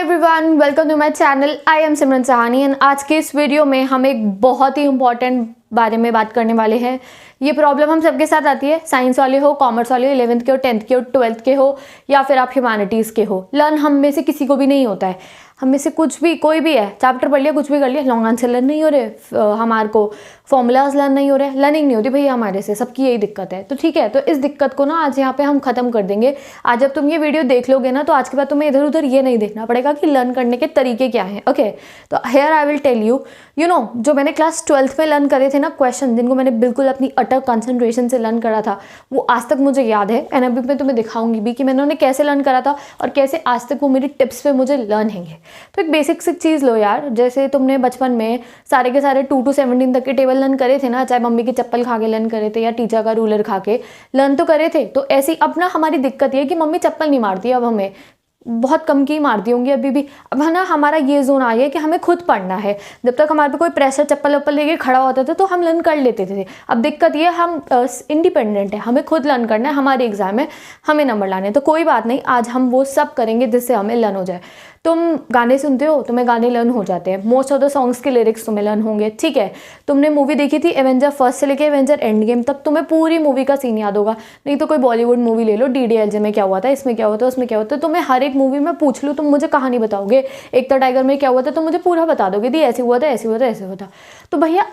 Everyone, welcome to my channel. I am Simran Sahani and आज के इस वीडियो में हम एक बहुत ही इंपॉर्टेंट बारे में बात करने वाले हैं। ये प्रॉब्लम हम सबके साथ आती है, साइंस वाले हो, कॉमर्स वाले हो, 11th के हो, 10th के हो, 12th के हो या फिर आप ह्यूमैनिटीज़ के हो। लर्न हम में से किसी को भी नहीं होता है। हम में से कुछ भी कोई भी है, चैप्टर पढ़ लिया, कुछ भी कर लिया, लॉन्ग आंसर लर्न नहीं हो रहे, हमारे को फॉर्मूलाज लर्न नहीं हो रहे, लर्निंग नहीं होती भैया हमारे से। सबकी यही दिक्कत है। तो ठीक है, तो इस दिक्कत को ना आज यहाँ पे हम खत्म कर देंगे। आज जब तुम ये वीडियो देख लोगे ना, तो आज के बाद तुम्हें इधर उधर ये नहीं देखना पड़ेगा कि लर्न करने के तरीके क्या हैं। ओके, तो here I will tell you जो मैंने क्लास 12th में लर्न करे थे ना क्वेश्चन, जिनको मैंने बिल्कुल अपनी अटर कंसंट्रेशन से लर्न करा था, वो आज तक मुझे याद है। एंड अभी मैं तुम्हें दिखाऊंगी भी कि मैंने उन्हें कैसे लर्न करा था और कैसे आज तक वो मेरी टिप्स पे मुझे लर्न हैंगे। तो एक बेसिक सी चीज़ लो यार, जैसे तुमने बचपन में सारे के सारे 2 to 17 तक के टेबल लर्न करे थे ना, चाहे मम्मी की चप्पल खा के लर्न करे थे या टीचर का रूलर खा के लर्न तो करे थे। तो ऐसी अब ना हमारी दिक्कत ये है कि मम्मी चप्पल नहीं मारती, अब हमें बहुत कम की मारती होंगी अभी भी। अब है ना, हमारा ये जोन आ गया है कि हमें खुद पढ़ना है। जब तक हमारे पे कोई प्रेशर चप्पल वप्पल लेके खड़ा होता था तो हम लर्न कर लेते थे। अब दिक्कत ये, हम इंडिपेंडेंट है, हमें खुद लर्न करना है, हमारे एग्जाम है, हमें नंबर लाने। तो कोई बात नहीं, आज हम वो सब करेंगे जिससे हमें लर्न हो जाए। तुम गाने सुनते हो, तुम्हें गाने लर्न हो जाते हैं, मोस्ट ऑफ द सॉन्ग्स के लिरिक्स तुम्हें लर्न होंगे। ठीक है, तुमने मूवी देखी थी एवेंजर फर्स्ट से लेके एवेंजर एंड गेम तक, तुम्हें पूरी मूवी का सीन याद होगा। नहीं तो कोई बॉलीवुड मूवी ले लो, DDLJ में क्या हुआ था, इसमें क्या हुआ था, उसमें क्या हुआ था, तुम्हें हर एक मूवी में पूछ लो, तुम मुझे कहानी बताओगे। एक तो टाइगर में क्या हुआ था, तो मुझे पूरा बता दोगे दी ऐसे हुआ था, ऐसे हुआ था, ऐसे हुआ था। तो भैया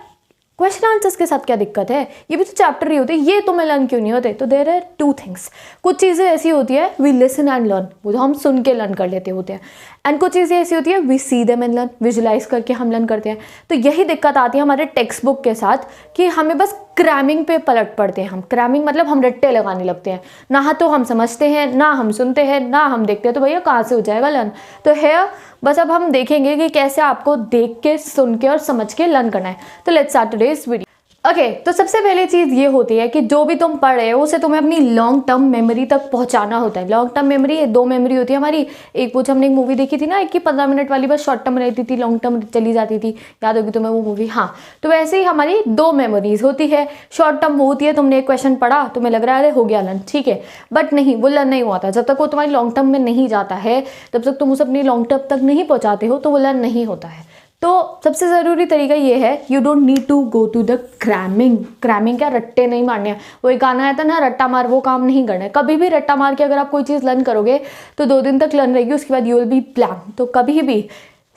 क्वेश्चन आंसर्स के साथ क्या दिक्कत है? ये भी तो चैप्टर ही होते हैं, ये तुम्हें लर्न क्यों नहीं होते? तो देयर आर 2 थिंग्स। कुछ चीज़ें ऐसी होती है वी लिसन एंड लर्न, वो तो हम सुन के लर्न कर लेते होते हैं। एंड कुछ चीज़ें ऐसी होती है we see them and learn, visualise करके हम लर्न करते हैं। तो यही दिक्कत आती है हमारे टेक्स्ट बुक के साथ कि हमें बस क्रैमिंग पे पलट पड़ते हैं हम। क्रैमिंग मतलब हम रट्टे लगाने लगते हैं, ना तो हम समझते हैं, ना हम सुनते हैं, ना हम देखते हैं। तो भैया कहाँ से हो जाएगा लर्न? तो है बस अब हम देखेंगे कि कैसे आपको देख के, सुन के और समझ के लर्न करना है। तो let's start today's video. Okay, तो सबसे पहले चीज़ ये होती है कि जो भी तुम पढ़ रहे हो उसे तुम्हें अपनी लॉन्ग टर्म मेमोरी तक पहुंचाना होता है। लॉन्ग टर्म मेमोरी 2 मेमोरी होती है हमारी। एक कुछ हमने एक मूवी देखी थी ना, एक की 15 मिनट वाली बस शॉर्ट टर्म रहती थी, लॉन्ग टर्म चली जाती थी। याद होगी तुम्हें वो मूवी? हाँ, तो वैसे ही हमारी 2 मेमोरीज होती है। शॉर्ट टर्म होती है, तुमने एक क्वेश्चन पढ़ा, तुम्हें लग रहा है हो गया लर्न, ठीक है, बट नहीं, वो लर्न नहीं हुआ था। जब तक वो तुम्हारी लॉन्ग टर्म में नहीं जाता है, तब तक तुम उसे अपनी लॉन्ग टर्म तक नहीं पहुँचाते हो, तो वो लर्न नहीं होता है। तो सबसे ज़रूरी तरीका ये है, you don't need to go to the cramming. Cramming क्या, रट्टे नहीं मारने हैं। वो एक गाना आया था ना, रट्टा मार, वो काम नहीं करना है। कभी भी रट्टा मार के अगर आप कोई चीज़ लर्न करोगे तो 2 दिन तक लर्न रहेगी, उसके बाद यू विल बी ब्लैंक। तो कभी भी,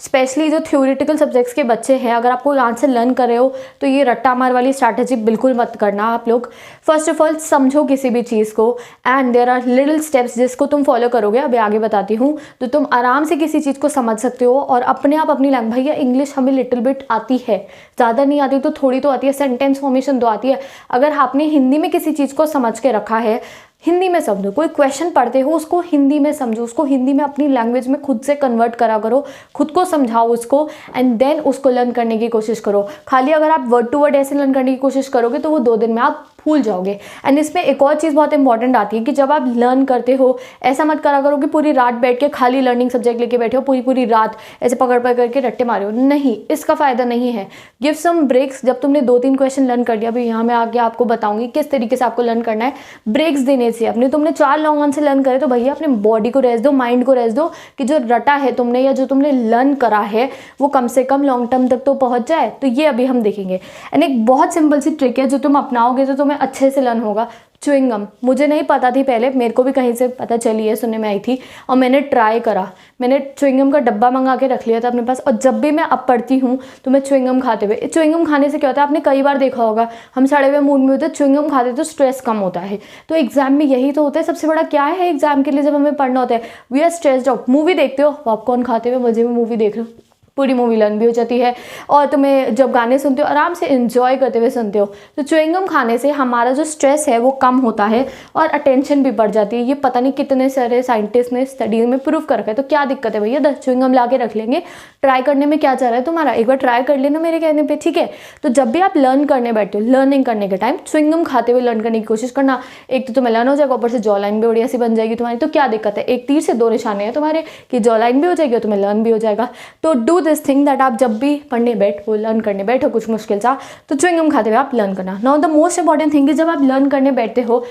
स्पेशली जो थ्योरेटिकल सब्जेक्ट्स के बच्चे हैं, अगर आप कोई आंसर लर्न कर रहे हो तो ये रट्टा मार वाली स्ट्रैटेजी बिल्कुल मत करना। आप लोग फर्स्ट ऑफ ऑल समझो किसी भी चीज़ को, and there are little steps जिसको तुम फॉलो करोगे, अभी आगे बताती हूँ, तो तुम आराम से किसी चीज़ को समझ सकते हो और अपने आप अपनी लैंग्वेज। भैया इंग्लिश हमें लिटिल बिट आती है, ज़्यादा नहीं आती तो थोड़ी तो आती है, सेंटेंस फॉर्मेशन तो आती है। अगर आपने हिंदी में किसी चीज़ को समझ के रखा है, हिंदी में समझो। कोई क्वेश्चन पढ़ते हो उसको हिंदी में समझो, उसको हिंदी में अपनी लैंग्वेज में खुद से कन्वर्ट करा करो, खुद को समझाओ उसको, एंड देन उसको लर्न करने की कोशिश करो। खाली अगर आप वर्ड टू वर्ड ऐसे लर्न करने की कोशिश करोगे तो वो 2 दिन में आप भूल जाओगे। एंड इसमें एक और चीज़ बहुत इंपॉर्टेंट आती है कि जब आप लर्न करते हो, ऐसा मत करा करो कि पूरी रात बैठ के खाली लर्निंग सब्जेक्ट लेके बैठे हो, पूरी रात ऐसे पकड़ के रट्टे मारे हो। नहीं, इसका फ़ायदा नहीं है। Give some breaks. जब तुमने 2-3 क्वेश्चन लर्न कर लिया, अभी यहाँ मैं आगे आपको बताऊंगी किस तरीके से आपको लर्न करना है। ब्रेक्स देने से अपने, तुमने 4 लॉन्ग आंसर लर्न करे तो भैया अपने बॉडी को रेस्ट दो, माइंड को रेस्ट दो, कि जो रटा है तुमने या जो तुमने लर्न करा है वो कम से कम लॉन्ग टर्म तक तो पहुँच जाए। तो ये अभी हम देखेंगे। एंड एक बहुत सिंपल सी ट्रिक है, जो तुम अपनाओगे तो तुम्हें अच्छे से लर्न होगा। च्युइंगम मुझे नहीं पता थी पहले, मेरे को भी कहीं से पता चली है, सुनने में आई थी, और मैंने ट्राई करा। मैंने च्युइंगम का डब्बा मंगा के रख लिया था अपने पास, और जब भी मैं अब पढ़ती हूँ तो मैं च्युइंगम खाते हुए, च्युइंगम खाने से क्या होता है, आपने कई बार देखा होगा, हम सड़े हुए मूड में होते हैं, च्युइंगम खाते तो स्ट्रेस कम होता है। तो एग्जाम में यही तो होता है, सबसे बड़ा क्या है एग्जाम के लिए जब हमें पढ़ना होता है, we are stressed out. Movie देखते हो, पॉपकॉर्न खाते हुए मजे में मूवी देख रहे हो, पूरी मूवी लर्न भी हो जाती है। और तुम्हें जब गाने सुनते हो आराम से एंजॉय करते हुए सुनते हो। तो च्युइंगम खाने से हमारा जो स्ट्रेस है वो कम होता है और अटेंशन भी बढ़ जाती है। ये पता नहीं कितने सारे साइंटिस्ट ने स्टडी में प्रूव कर रखा है। तो क्या दिक्कत है भैया, 10 च्युइंगम ला के रख लेंगे। ट्राई करने में क्या जा रहा है तुम्हारा, एक बार ट्राई कर लेना मेरे कहने पर, ठीक है। तो जब भी आप लर्न करने बैठते हो, लर्निंग करने के टाइम च्युइंगम खाते हुए लर्न करने की कोशिश करना। एक तो तुम्हें लर्न हो जाएगा, ऊपर से जॉ लाइन भी बढ़िया सी बन जाएगी तुम्हारी। तो क्या दिक्कत है, एक तीर से 2 निशाने हैं तुम्हारे, कि जॉ लाइन भी हो जाएगी और तुम्हें लर्न भी हो जाएगा। तो डू दिस थिंग दैट आप जब भी पढ़ने बैठो, लर्न करने बैठो कुछ मुश्किल सा, तो च्युइंगम खाते हुए आप लर्न करना। Now the most important thing is, जब आप लर्न करने बैठते हो,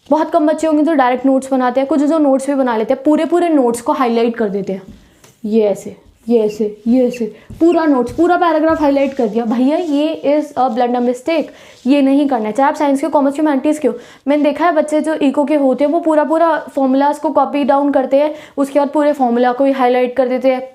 बहुत कम बच्चे होंगे जो डायरेक्ट नोट्स बनाते हैं, कुछ जो नोट्स भी बना लेते हैं, पूरे नोट्स को हाईलाइट कर देते हैं। ये ऐसे, ये ऐसे, ये ऐसे, पूरा नोट्स, पूरा पैराग्राफ हाईलाइट कर दिया। भैया ये इज़ अ ब्लंडर मिस्टेक, ये नहीं करना है, चाहे आप साइंस के, कॉमर्स के, ह्यूमैनिटीज़ के हो। मैंने देखा है बच्चे जो इको के होते हैं वो पूरा पूरा फॉर्मूलाज को कॉपी डाउन करते हैं, उसके बाद पूरे फॉर्मूला को ही हाईलाइट कर देते हैं।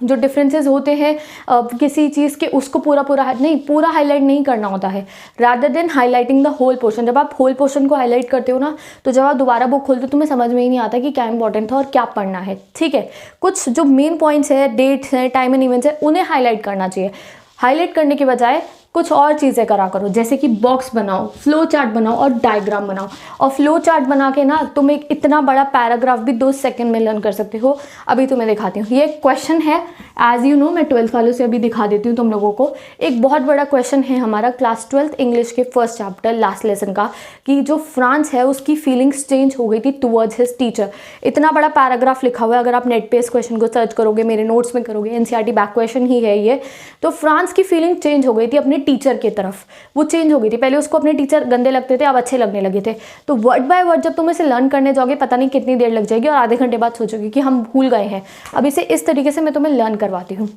जो डिफरेंसेस होते हैं किसी चीज़ के, उसको पूरा पूरा हाईलाइट नहीं करना होता है, rather than highlighting the whole portion. जब आप होल पोर्शन को हाईलाइट करते हो ना, तो जब आप दोबारा बुक खोलते हो तुम्हें समझ में ही नहीं आता कि क्या इंपॉर्टेंट था और क्या पढ़ना है। ठीक है, कुछ जो मेन पॉइंट्स है, डेट्स हैं, टाइम एंड इवेंट्स है, उन्हें हाईलाइट करना चाहिए। हाईलाइट करने के बजाय कुछ और चीज़ें करा करो, जैसे कि बॉक्स बनाओ, फ्लो चार्ट बनाओ और डायग्राम बनाओ। और फ्लो चार्ट बना के ना तुम एक इतना बड़ा पैराग्राफ भी 2 सेकंड में लर्न कर सकते हो। अभी तुम्हें दिखाती हूँ, ये क्वेश्चन है, एज यू नो मैं 12th वालों से अभी दिखा देती हूँ तुम लोगों को। एक बहुत बड़ा क्वेश्चन है हमारा क्लास 12th इंग्लिश के फर्स्ट चैप्टर लास्ट लेसन का, कि जो फ्रांस है उसकी फीलिंग्स चेंज हो गई थी टुवर्ड्स हिज टीचर। इतना बड़ा पैराग्राफ लिखा हुआ है, अगर आप नेट पे इस क्वेश्चन को सर्च करोगे, मेरे नोट्स में करोगे, एनसीईआरटी बैक क्वेश्चन ही है ये। तो फ्रांस की फीलिंग चेंज हो गई थी अपने टीचर की तरफ, वो चेंज हो गई थी। पहले उसको अपने टीचर गंदे लगते थे, अब अच्छे लगने लगे थे। तो वर्ड बाय वर्ड जब तुम इसे लर्न करने जाओगे, पता नहीं कितनी देर लग जाएगी, और आधे घंटे बाद सोचोगे कि हम भूल गए हैं। अब इसे इस तरीके से मैं तुम्हें लर्न करवाती हूँ।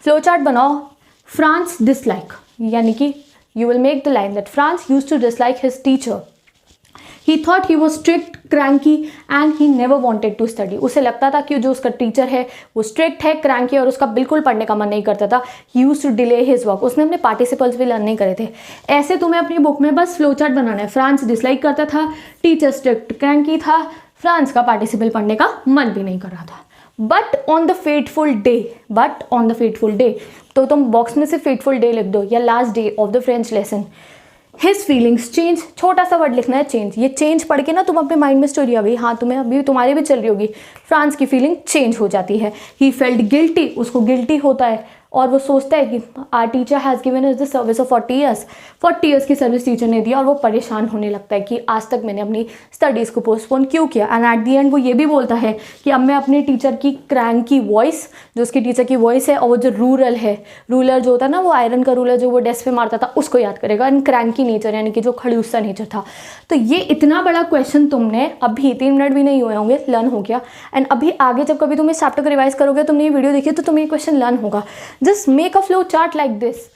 फ्लो चार्ट बनाओ, फ्रांस डिसलाइक, यानी कि you will make the line that Franz used to dislike his teacher. He thought he was strict, cranky and he never wanted to study. उसे लगता था कि जो उसका टीचर है वो स्ट्रिक्ट है, क्रैंकी, और उसका बिल्कुल पढ़ने का मन नहीं करता था। He used to delay his work. उसने अपने पार्टिसिपल्स भी लर्न नहीं करे थे। ऐसे तुम्हें अपनी बुक में बस फ्लो चार्ट बनाना है। फ्रांस डिसलाइक करता था, टीचर स्ट्रिक्ट, क्रैंकी था, फ्रांस का पार्टिसिपल पढ़ने का मन भी नहीं कर रहा था। But on the fateful day, तो तुम बॉक्स में से फेटफुल डे लिख दो, या last day of the French lesson, his feelings change, छोटा सा वर्ड लिखना है, चेंज। ये चेंज पढ़ के ना तुम अपने माइंड में स्टोरी आ गई, हाँ तुम्हें अभी तुम्हारी भी चल रही होगी। फ्रांस की फीलिंग चेंज हो जाती है। ही फेल्ट गिल्टी, उसको गिल्टी होता है, और वो सोचता है कि our teacher has given us the service of 40 years की सर्विस टीचर ने दिया, और वो परेशान होने लगता है कि आज तक मैंने अपनी स्टडीज़ को पोस्टपोन क्यों किया। एंड एट दी एंड वो ये भी बोलता है कि अब मैं अपने टीचर की क्रैंकी वॉइस, जो उसकी टीचर की वॉइस है, और वो जो रूलर जो होता है ना, वो आयरन का रूलर जो वो डेस्क पे मारता था, उसको याद करेगा। एंड क्रैंकी नेचर, यानी कि जो खड़ूस सा नेचर था। तो ये इतना बड़ा क्वेश्चन तुमने अभी 3 मिनट भी नहीं हुए होंगे, लर्न हो गया। एंड अभी आगे जब कभी तुम इस चैप्टर को रिवाइज करोगे, तुमने ये वीडियो देखी, तो तुम्हें ये क्वेश्चन लर्न होगा। Just make a flow chart like this.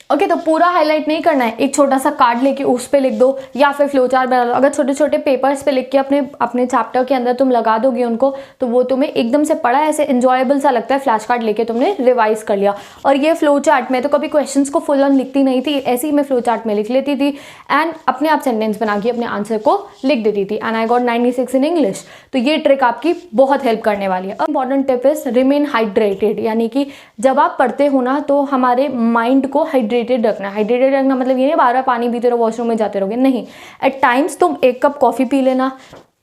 Okay, तो पूरा हाईलाइट नहीं करना है, एक छोटा सा कार्ड लेके उस पे लिख दो, या फिर फ्लो चार्ट बना लो। अगर छोटे छोटे पेपर्स पे लिख के अपने चैप्टर के अंदर तुम लगा दोगे उनको, तो वो तुम्हें एकदम से पढ़ा ऐसे इंजॉयबल सा लगता है। फ्लैश कार्ड लेके तुमने रिवाइज कर लिया। और ये फ्लो चार्ट में तो कभी क्वेश्चंस को फुल ऑन लिखती नहीं थी, ऐसे ही मैं फ्लो चार्ट में लिख लेती थी, एंड अपने आप सेंटेंस बना के अपने आंसर को लिख देती थी। And I got 96 in English. तो ये ट्रिक आपकी बहुत हेल्प करने वाली है। Important tip is remain hydrated, यानी कि जब आप पढ़ते हो ना, तो हमारे माइंड को हाइड्रेटेड रखना है। हाइड्रेटेड रखना मतलब ये नहीं बार बार पानी पीते रहो, वॉशरूम में जाते रहोगे, नहीं। एट टाइम्स तुम 1 कप कॉफ़ी पी लेना,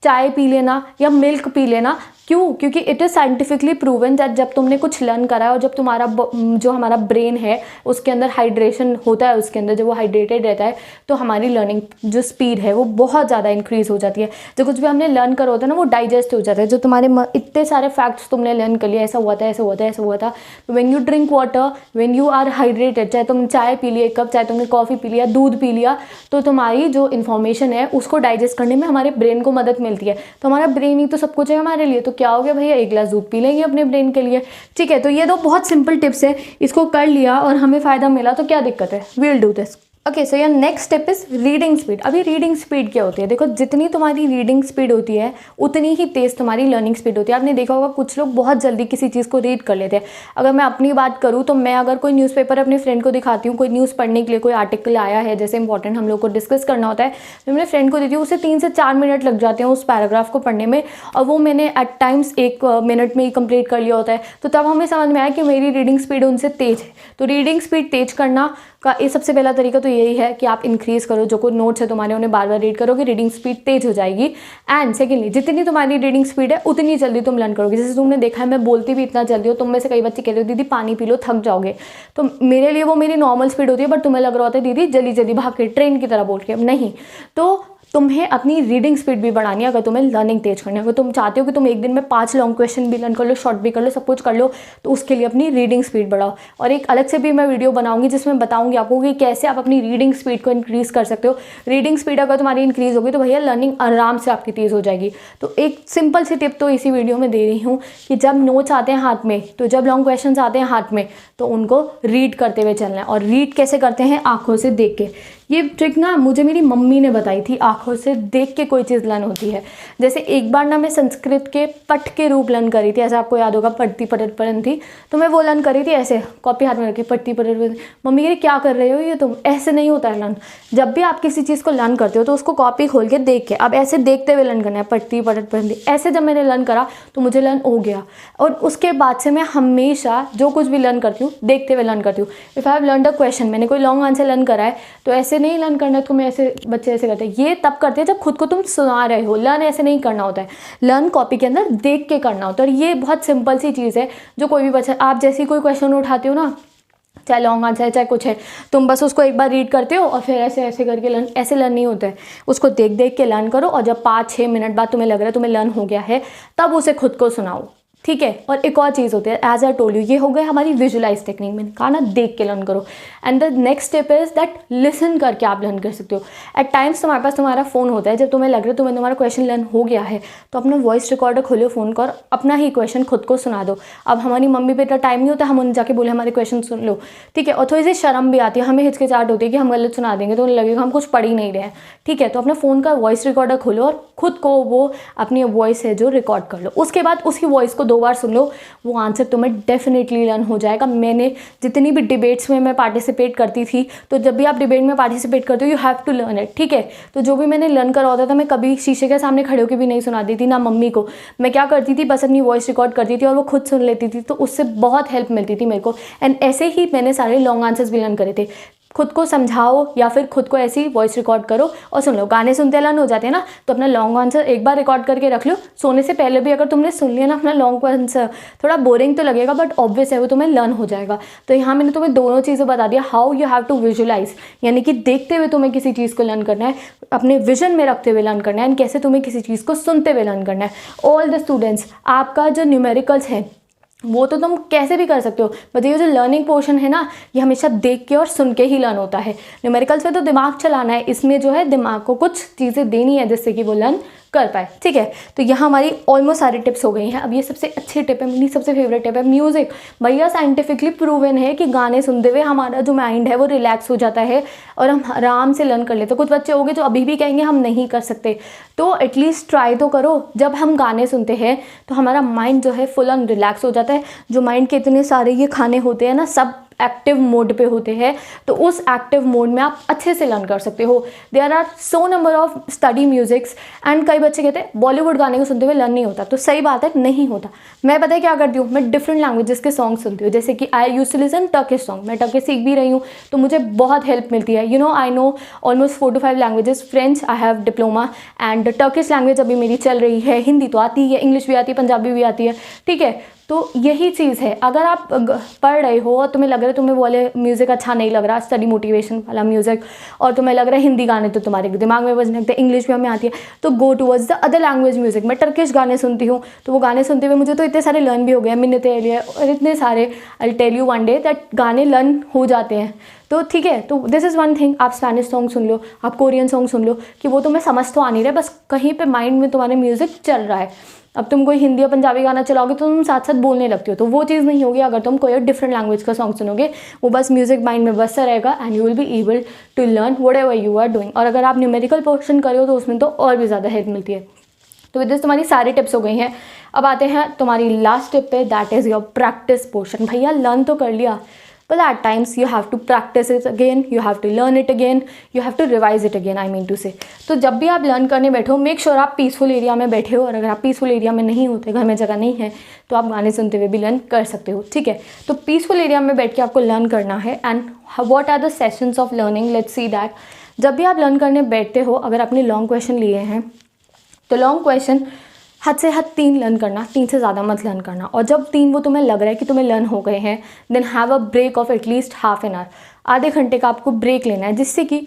चाय पी लेना, या मिल्क पी लेना। क्यों? क्योंकि it is scientifically proven that जब तुमने कुछ लर्न करा है, और जब तुम्हारा जो हमारा ब्रेन है उसके अंदर हाइड्रेशन होता है, उसके अंदर जब वो हाइड्रेटेड रहता है, तो हमारी लर्निंग जो स्पीड है वो बहुत ज़्यादा इंक्रीज़ हो जाती है। जो कुछ भी हमने लर्न करा होता है ना, वो डाइजेस्ट हो जाता है। जो तुम्हारे इतने सारे फैक्ट्स तुमने लर्न कर लिया, ऐसा हुआ था, ऐसा हुआ था, ऐसा हुआ था। When you drink water, when you are hydrated, चाहे तुम चाय पी लिया 1 कप, चाहे तुमने कॉफ़ी पी लिया, दूध पी लिया, तो तुम्हारी जो इन्फॉर्मेशन है उसको डाइजेस्ट करने में हमारे ब्रेन को मदद मिलती है। तो हमारा ब्रेन ही तो सब कुछ है हमारे लिए। तो क्या हो गया भैया, 1 गिलास दूध पी लेंगे अपने ब्रेन के लिए। ठीक है, तो ये 2 बहुत सिंपल टिप्स है, इसको कर लिया और हमें फ़ायदा मिला, तो क्या दिक्कत है, we'll do this. Okay, so your next step is reading speed. अभी रीडिंग स्पीड क्या होती है? देखो, जितनी तुम्हारी रीडिंग स्पीड होती है उतनी ही तेज़ तुम्हारी लर्निंग स्पीड होती है। आपने देखा होगा कुछ लोग बहुत जल्दी किसी चीज़ को रीड कर लेते हैं। अगर मैं अपनी बात करूँ, तो मैं अगर कोई न्यूज़पेपर अपने फ्रेंड को दिखाती हूँ, कोई न्यूज़ पढ़ने के लिए कोई आर्टिकल आया है जैसे इंपॉर्टेंट हम लोग को डिस्कस करना होता है, मैं मेरे फ्रेंड को देती हूँ, उसे 3 से 4 मिनट लग जाते हैं उस पैराग्राफ को पढ़ने में, और वो मैंने एट टाइम्स 1 मिनट में ही कंप्लीट कर लिया होता है। तो तब हमें समझ में आया कि मेरी रीडिंग स्पीड उनसे तेज़ है। तो रीडिंग स्पीड तेज करना का ये सबसे पहला तरीका तो यही है कि आप इंक्रीज़ करो, जो कोई नोट्स है तुम्हारे उन्हें बार बार रीड करोगे, रीडिंग स्पीड तेज हो जाएगी। एंड सेकेंडली, जितनी तुम्हारी रीडिंग स्पीड है उतनी जल्दी तुम लर्न करोगे। जैसे तुमने देखा है मैं बोलती भी इतना जल्दी हो, तुम में से कई बच्चे कहते हो दीदी पानी पी लो, थक जाओगे। तो मेरे लिए वो मेरी नॉर्मल स्पीड होती है, बट तुम्हें लग रहा होता है दीदी जल्दी जल्दी भाग के ट्रेन की तरह बोल के, नहीं। तो तुम्हें अपनी रीडिंग स्पीड भी बढ़ानी है अगर तुम्हें लर्निंग तेज करनी है। अगर तुम चाहते हो कि तुम एक दिन में 5 लॉन्ग क्वेश्चन भी लर्न कर लो, शॉर्ट भी कर लो, सब कुछ कर लो, तो उसके लिए अपनी रीडिंग स्पीड बढ़ाओ। और एक अलग से भी मैं वीडियो बनाऊंगी जिसमें बताऊंगी आपको कि कैसे आप अपनी रीडिंग स्पीड को इंक्रीज़ कर सकते हो। रीडिंग स्पीड अगर तुम्हारी इंक्रीज़ होगी तो भैया लर्निंग आराम से आपकी तेज़ हो जाएगी। तो एक सिंपल सी टिप तो इसी वीडियो में दे रही हूँ कि जब नोट्स आते हैं हाथ में, तो जब लॉन्ग क्वेश्चन आते हैं हाथ में, तो उनको रीड करते हुए चलना है। और रीड कैसे करते हैं? आँखों से देख के। ये ट्रिक ना मुझे मेरी मम्मी ने बताई थी, आँखों से देख के कोई चीज़ लर्न होती है। जैसे एक बार ना मैं संस्कृत के पट के रूप लर्न करी थी, ऐसा आपको याद होगा, पढ़ती पढ़त पढ़न थी, तो मैं वो लर्न करी थी ऐसे, कॉपी हाथ में रखी, पढ़ती पढ़त पढ़न। मम्मी कह रही क्या कर रहे हो ये तुम, ऐसे नहीं होता है लर्न। जब भी आप किसी चीज़ को लर्न करते हो तो उसको कॉपी खोल के देख के, अब ऐसे देखते हुए लर्न करना है, पढ़ती पढ़त पढ़न। ऐसे जब मैंने लर्न करा तो मुझे लर्न हो गया। और उसके बाद से मैं हमेशा जो कुछ भी लर्न करती हूँ देखते हुए लर्न करती हूँ। If I have learn a question, मैंने कोई लॉन्ग आंसर लर्न करा है, तो ऐसे नहीं लर्न करना है तुम्हें, ऐसे बच्चे ऐसे करते हैं, ये तब करते हैं जब खुद को तुम सुना रहे हो। लर्न ऐसे नहीं करना होता है, लर्न कॉपी के अंदर देख के करना होता है। और ये बहुत सिंपल सी चीज़ है जो कोई भी बच्चा, आप जैसे कोई क्वेश्चन उठाते हो ना, चाहे लॉन्ग आंसर है चाहे कुछ है, तुम बस उसको एक बार रीड करते हो और फिर ऐसे ऐसे करके लर्न, ऐसे लर्न नहीं होता है। उसको देख देख के लर्न करो, और जब 5-6 मिनट बाद तुम्हें लग रहा है तुम्हें लर्न हो गया है, तब उसे खुद को सुनाओ, ठीक है। और एक और चीज़ होती है, एज आई टोल्ड यू, ये हो गई हमारी विजुलाइज टेक्निक। मैंने कहा ना देख के लर्न करो। And the next step is that listen करके आप लर्न कर सकते हो। एट टाइम्स तुम्हारे पास तुम्हारा फ़ोन होता है, जब तुम्हें लग रहा है तुम्हारा क्वेश्चन लर्न हो गया है, तो अपना वॉइस रिकॉर्डर खोलो फ़ोन का और अपना ही क्वेश्चन खुद को सुना दो। अब हमारी मम्मी पे इतना टाइम नहीं होता हम उन्हें जाके बोले हमारे क्वेश्चन सुन लो, ठीक है। और थोड़ी सी शर्म भी आती है, हमें हिचकिचाहट होती है कि हम गलत सुना देंगे तो उन्हें लगेगा हम कुछ पढ़ ही नहीं रहे हैं, ठीक है। तो अपने फ़ोन का वॉइस रिकॉर्डर खोलो और खुद को वो अपनी वॉइस है जो रिकॉर्ड कर लो। उसके बाद उसी वॉइस को 2 बार सुन लो, वो आंसर तुम्हें डेफिनेटली लर्न हो जाएगा। मैंने जितनी भी डिबेट्स में मैं पार्टिसिपेट करती थी, तो जब भी आप डिबेट में पार्टिसिपेट करते हो you have to learn it, ठीक है। तो जो भी मैंने लर्न करा होता था मैं कभी शीशे के सामने खड़े होकर भी नहीं सुनाती थी, ना मम्मी को। मैं क्या करती थी, बस अपनी वॉइस रिकॉर्ड करती थी और वो खुद सुन लेती थी, तो उससे बहुत हेल्प मिलती थी मेरे को। एंड ऐसे ही मैंने सारे लॉन्ग आंसर्स भी लर्न करे थे। खुद को समझाओ या फिर खुद को ऐसी वॉइस रिकॉर्ड करो और सुन लो। गाने सुनते लर्न हो जाते हैं ना, तो अपना लॉन्ग आंसर एक बार रिकॉर्ड करके रख लो। सोने से पहले भी अगर तुमने सुन लिया ना अपना लॉन्ग आंसर, थोड़ा बोरिंग तो लगेगा बट ऑब्वियस है वो तुम्हें लर्न हो जाएगा। तो यहाँ मैंने तुम्हें दोनों चीज़ें बता दिया, how you have to visualise, यानी कि देखते हुए तुम्हें किसी चीज़ को लर्न करना है, अपने विजन में रखते हुए लर्न करना है, एंड कैसे तुम्हें किसी चीज़ को सुनते हुए लर्न करना है। ऑल द स्टूडेंट्स, आपका जो न्यूमेरिकल्स है वो तो तुम कैसे भी कर सकते हो, बट ये जो लर्निंग पोर्शन है ना, ये हमेशा देख के और सुन के ही लर्न होता है। न्यूमेरिकल्स में तो दिमाग चलाना है, इसमें जो है दिमाग को कुछ चीज़ें देनी है जिससे कि वो लर्न कर पाए, ठीक है। तो यहाँ हमारी ऑलमोस्ट सारी टिप्स हो गई हैं। अब ये सबसे अच्छी टिप है, मेरी सबसे फेवरेट टिप है, म्यूज़िक। भैया साइंटिफिकली प्रूवन है कि गाने सुनते हुए हमारा जो माइंड है वो रिलैक्स हो जाता है और हम आराम से लर्न कर लेते हैं। कुछ बच्चे होंगे जो अभी भी कहेंगे हम नहीं कर सकते, तो एटलीस्ट ट्राई तो करो। जब हम गाने सुनते हैं तो हमारा माइंड जो है फुल ऑन रिलैक्स हो जाता है। जो माइंड के इतने सारे ये खाने होते हैं ना, सब एक्टिव मोड पे होते हैं, तो उस एक्टिव मोड में आप अच्छे से लर्न कर सकते हो। There are so number of study musics, and कई बच्चे कहते हैं बॉलीवुड गाने को सुनते हुए लर्न नहीं होता, तो सही बात है, नहीं होता। मैं पता है क्या करती हूँ, मैं डिफरेंट लैंग्वेजेस के सॉन्ग सुनती हूँ। जैसे कि I used to listen Turkish song, मैं टर्किश सीख भी रही हूँ तो मुझे बहुत हेल्प मिलती है। You know, I know almost 4 to 5 languages. French I have diploma, and Turkish language अभी मेरी चल रही है। हिंदी तो आती है, इंग्लिश भी आती है, पंजाबी भी आती है, ठीक है। तो यही चीज़ है, अगर आप पढ़ रहे हो और तुम्हें लग रहा है तुम्हें वाले म्यूज़िक अच्छा नहीं लग रहा, स्टडी मोटिवेशन वाला म्यूज़िक, और तुम्हें लग रहा है हिंदी गाने तो तुम्हारे दिमाग में बजने लगते हैं, इंग्लिश भी हमें आती है, तो go towards the other language music. मैं टर्किश गाने सुनती हूँ, तो वो गाने सुनते हुए मुझे तो इतने सारे लर्न भी हो गए, मिन्नते एलिया और इतने सारे, I tell you one day that गाने लर्न हो जाते हैं। तो ठीक है, तो दिस इज़ वन थिंग। आप स्पेनिश सॉन्ग सुन लो, आप कोरियन सॉन्ग सुन लो, कि वो तुम्हें समझ तो आ नहीं रहा, बस कहीं पे माइंड में तुम्हारे म्यूज़िक चल रहा है। अब तुम कोई हिंदी या पंजाबी गाना चलाओगे तो तुम साथ साथ बोलने लगती हो, तो वो चीज़ नहीं होगी अगर तुम कोई और डिफरेंट लैंग्वेज का सॉन्ग सुनोगे। वो बस म्यूजिक माइंड में बसता रहेगा and you will be able to learn whatever you are doing. और अगर आप न्यूमेरिकल पोर्शन करो तो उसमें तो और भी ज़्यादा हेल्प मिलती है। तो विद दिस तुम्हारी सारी टिप्स हो गई हैं। अब आते हैं तुम्हारी लास्ट टिप पे, that is your practice portion. भैया लर्न तो कर लिया, but at times you have to practice it again, you have to learn it again, you have to revise it again, I mean to say। तो जब भी आप learn करने बैठो, मेक श्योर आप पीसफुल एरिया में बैठे हो, और अगर आप पीसफुल एरिया में नहीं होते, घर में जगह नहीं है, तो आप गाने सुनते हुए भी लर्न कर सकते हो, ठीक है। तो पीसफुल एरिया में बैठ के आपको लर्न करना है। And what are the sessions of learning, let's see that. जब भी आप लर्न करने बैठते हो, अगर आपने लॉन्ग क्वेश्चन लिए हैं तो लॉन्ग क्वेश्चन हद से हद 3 लर्न करना, 3 से ज़्यादा मत लर्न करना। और जब 3 वो तुम्हें लग रहा है कि तुम्हें लर्न हो गए हैं, then have a break of at least half an hour. आधे घंटे का आपको ब्रेक लेना है, जिससे कि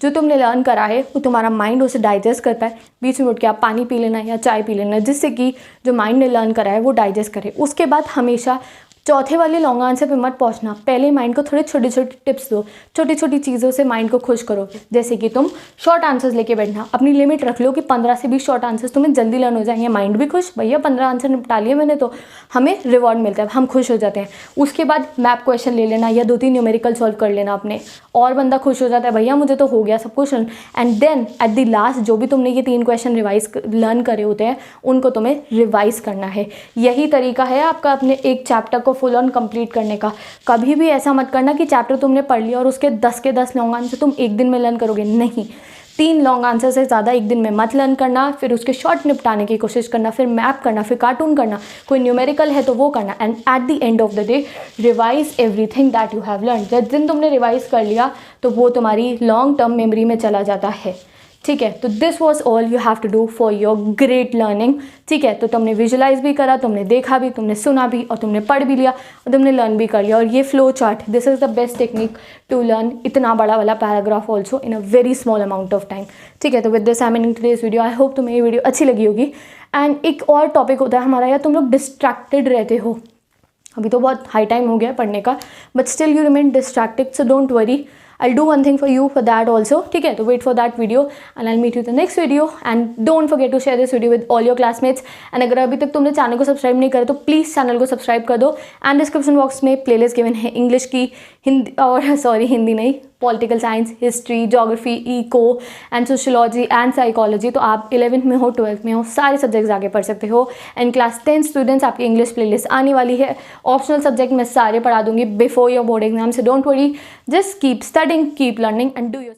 जो तुमने लर्न करा है वो तुम्हारा माइंड उसे डाइजेस्ट कर पाए। बीच में उठ के आप पानी पी लेना या चाय पी लेना, जिससे कि जो माइंड ने लर्न करा है वो डाइजेस्ट करे। उसके बाद हमेशा चौथे वाले लॉन्ग आंसर पे मत पहुंचना, पहले माइंड को थोड़े छोटे छोटे टिप्स दो, छोटी छोटी चीज़ों से माइंड को खुश करो। जैसे कि तुम शॉर्ट आंसर्स लेके बैठना, अपनी लिमिट रख लो कि 15 से 20 शॉर्ट आंसर्स तुम्हें जल्दी लर्न हो जाएंगे, माइंड भी खुश, भैया 15 आंसर निपटा लिए मैंने तो हमें रिवॉर्ड मिलता है, हम खुश हो जाते हैं। उसके बाद मैप क्वेश्चन ले लेना या 2-3 न्यूमेरिकल सॉल्व कर लेना अपने, और बंदा खुश हो जाता है, भैया मुझे तो हो गया सब कुछ। And then at the last जो भी तुमने ये 3 क्वेश्चन रिवाइज लर्न करे होते हैं उनको तुम्हें रिवाइज करना है। यही तरीका है आपका अपने एक चैप्टर को फुल ऑन कंप्लीट करने का। कभी भी ऐसा मत करना कि चैप्टर तुमने पढ़ लिया और उसके 10 के 10 लॉन्ग आंसर तुम एक दिन में लर्न करोगे, नहीं। 3 लॉन्ग आंसर से ज़्यादा एक दिन में मत लर्न करना, फिर उसके शॉर्ट निपटाने की कोशिश करना, फिर मैप करना, फिर कार्टून करना, कोई न्यूमेरिकल है तो वो करना। And at the end of the day revise everything that you have learn. जिस दिन तुमने रिवाइज कर लिया तो वो तुम्हारी लॉन्ग टर्म मेमोरी में चला जाता है, ठीक है। तो this was all you have to do for your great learning, ठीक है। तो तुमने विजुलाइज भी करा, तुमने देखा भी, तुमने सुना भी, और तुमने पढ़ भी लिया, और तुमने लर्न भी कर लिया। और ये flow chart, this is the best technique to learn इतना बड़ा वाला paragraph also in a very small amount of time, ठीक है। तो with this I am ending today's video. I hope तुम्हें ये वीडियो अच्छी लगी होगी। एंड एक और टॉपिक होता है हमारा, या तुम लोग डिस्ट्रैक्टेड रहते हो, अभी तो बहुत हाई टाइम हो गया है पढ़ने का, but still you remain distracted, so don't worry, I'll do one thing for you for that also, ठीक है। तो wait for that video and I'll meet you in the next video and don't forget to share this video with all your classmates। and अगर अभी तक तुमने channel को subscribe नहीं करा तो प्लीज़ चैनल को सब्सक्राइब कर दो। एंड डिस्क्रिप्शन बॉक्स में प्लेलिस्ट गिवन है इंग्लिश की, हिंदी, और सॉरी हिंदी नहीं, political science, history, geography, eco and sociology and psychology. तो आप 11th में हो, 12th में हो, सारे सब्जेक्ट्स आगे पढ़ सकते हो। एंड क्लास 10 स्टूडेंट्स आपकी इंग्लिश प्लेलिस्ट आने वाली है। ऑप्शनल सब्जेक्ट मैं सारे पढ़ा दूंगी बिफोर योर बोर्ड एग्जाम, से don't worry, just keep studying, keep learning and do your